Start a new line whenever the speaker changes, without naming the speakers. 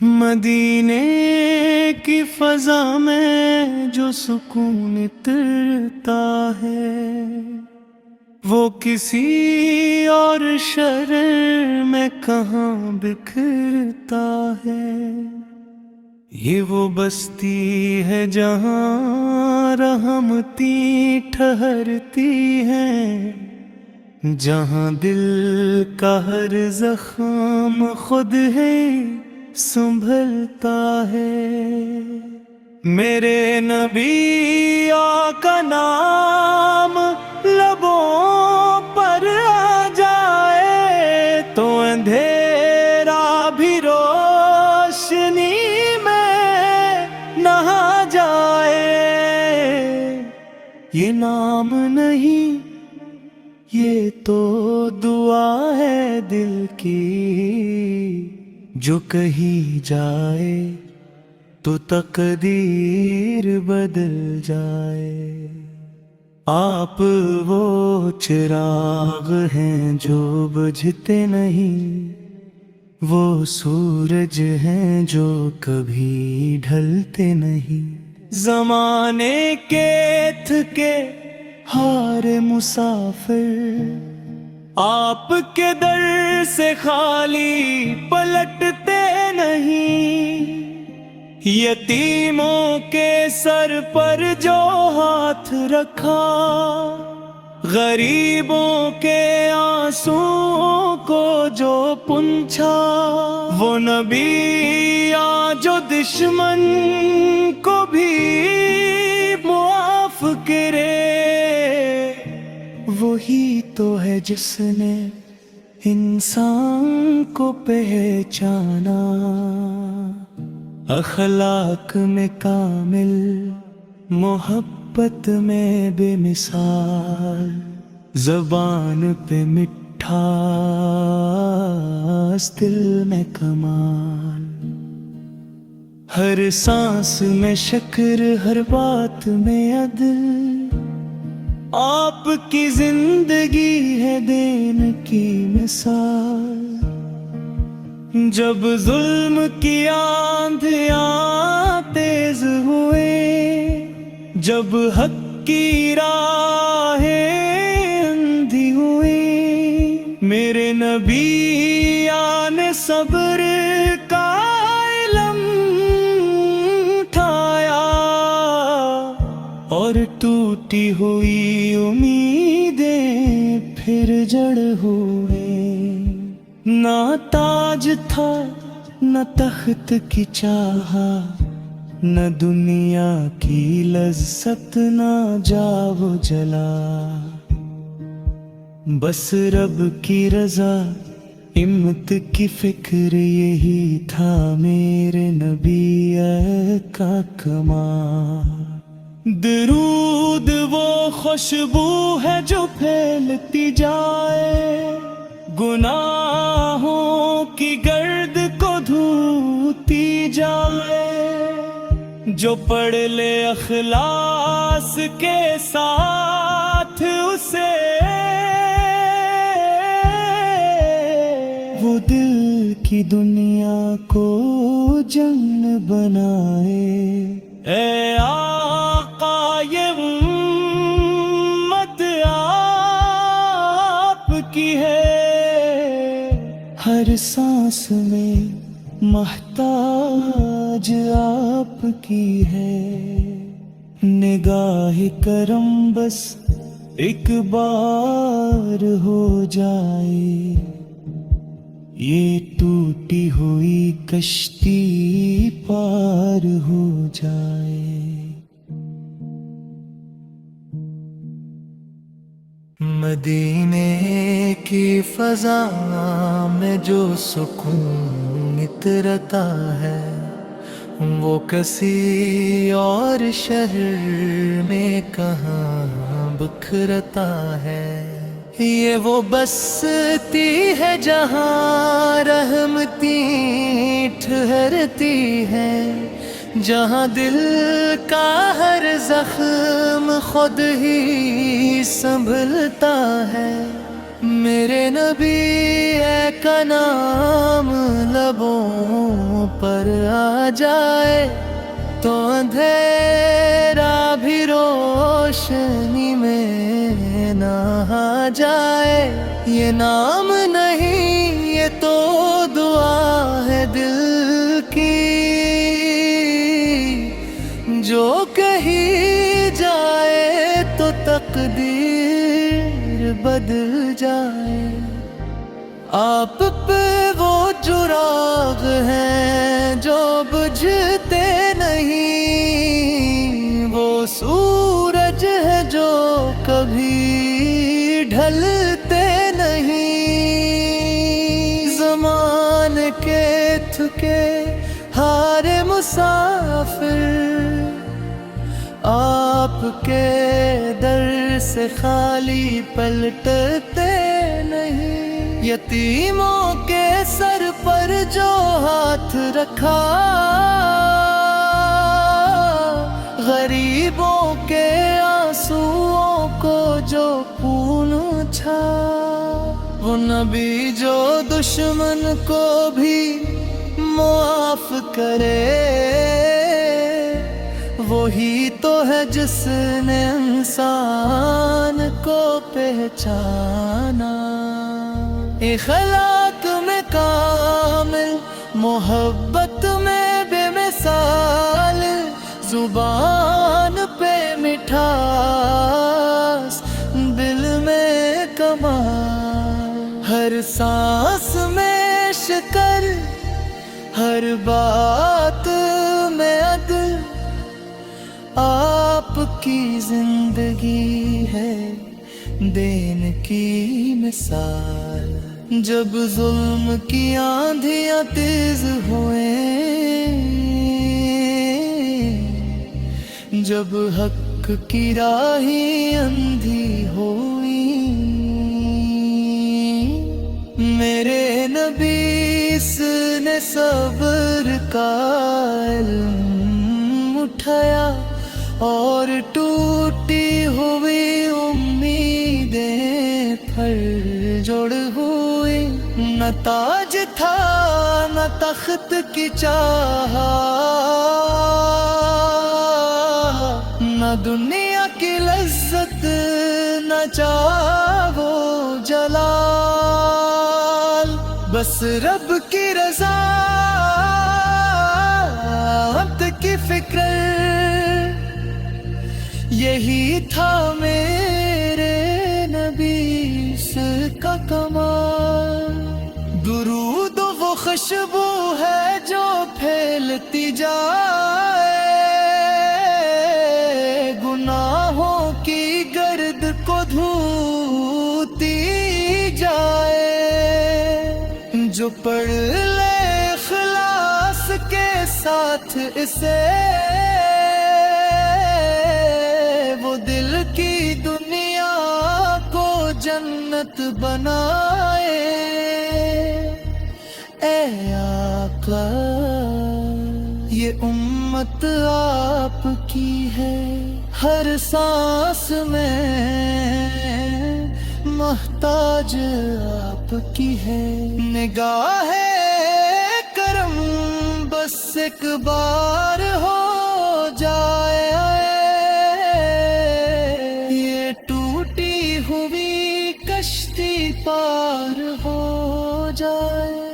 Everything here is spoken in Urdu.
مدینے کی فضا میں جو سکون اترتا ہے وہ کسی اور شہر میں کہاں بکھرتا ہے۔ یہ وہ بستی ہے جہاں رحمتی ٹھہرتی ہے، جہاں دل کا ہر زخم خود ہے سنبھلتا ہے۔ میرے نبی آقا نام لبوں پر آ جائے تو اندھیرا بھی روشنی میں نہا جائے۔ یہ نام نہیں، یہ تو دعا ہے دل کی، جو کہی جائے تو تقدیر بدل جائے۔ آپ وہ چراغ ہیں جو بجھتے نہیں، وہ سورج ہیں جو کبھی ڈھلتے نہیں۔ زمانے کے تھکے ہار مسافر آپ کے در سے خالی پلٹتے نہیں۔ یتیموں کے سر پر جو ہاتھ رکھا، غریبوں کے آنسوں کو جو پونچھا، وہ نبی جو دشمن کو بھی معاف کرے، وہی تو ہے جس نے انسان کو پہچانا۔ اخلاق میں کامل، محبت میں بے مثال، زبان پہ مٹھاس، دل میں کمال، ہر سانس میں شکر، ہر بات میں عدل، آپ کی زندگی ہے دین کی مثال۔ جب ظلم کی آندھیاں تیز ہوئے، جب حق کی راہیں اندھی ہوئی، میرے نبی نے صبر کا علم اٹھایا، اور ٹوٹی ہوئی امیدیں پھر جڑ ہوئے۔ نہ تاج تھا نہ تخت کی چاہت، نہ دنیا کی لذت، نہ جاو جلا، بس رب کی رضا، ہمت کی فکر، یہی تھا میرے نبی کا کمال۔ درود وہ خوشبو ہے جو پھیلتی جائے، گناہوں کی گرد کو دھوتی جائے، جو پڑھ لے اخلاص کے ساتھ اسے، وہ دل کی دنیا کو جنت بنائے۔ اے آقا یہ امت آپ کی ہے، ہر سانس میں محتاج آپ کی ہے۔ نگاہ کرم بس ایک بار ہو جائے، یہ ٹوٹی ہوئی کشتی پار ہو جائے۔ مدینے کی فضا میں جو سکون اترتا ہے وہ کسی اور شہر میں کہاں بکھرتا ہے۔ یہ وہ بستی ہے جہاں رحمتی ٹھہرتی ہے، جہاں دل کا ہر زخم خود ہی سنبھلتا ہے۔ میرے نبی اے کا نام لبوں پر آ جائے تو اندھیرا بھی روشنی میں نہ آ جائے۔ یہ نام نہیں یہ تو دعا ہے دل کی، جو کہی جائے تو تقدیر بدل جائے۔ آپ پہ وہ چراغ ہیں جو بجھتے نہیں، وہ سورج ہے جو کبھی ڈھلتے نہیں۔ زمانے کے تھکے ہارے مسافر آپ کے در سے خالی پلٹتے نہیں۔ یتیموں کے سر پر جو ہاتھ رکھا، غریبوں کے آنسوؤں کو جو پوچھا، وہ نبی جو دشمن کو بھی معاف کرے، وہی تو ہے جس نے انسان کو پہچانا۔ اخلاق میں کامل، محبت میں بے مثال، زبان پہ مٹھاس، دل میں کمال، ہر سانس میں شکر، ہر بات میں عدل، آپ کی زندگی ہے دین کی مثال۔ جب ظلم کی آندھیاں تیز ہوئیں، جب حق کی راہیں اندھی ہوئیں، میرے نبی نے صبر کا علم اٹھایا، اور ٹوٹی ہوئی امیدیں پھر جوڑ ہوئی۔ نہ تاج تھا نہ تخت کی چاہت، نہ دنیا کی لذت، نہ چاہ و جلال، بس رب کی رضا عبد کی فکر، یہی تھا میرے نبی کا کمال۔ درود وہ خوشبو ہے جو پھیلتی جائے، گناہوں کی گرد کو دھوتی جائے، جو پڑھ لے اخلاص کے ساتھ اسے، وہ دل کی دنیا کو جنت بنائے۔ اے آقا یہ امت آپ کی ہے، ہر سانس میں محتاج آپ کی ہے۔ نگاہ کرم بس ایک بار ہو جائے، یہ ٹوٹی ہوئی کشتی پار ہو جائے۔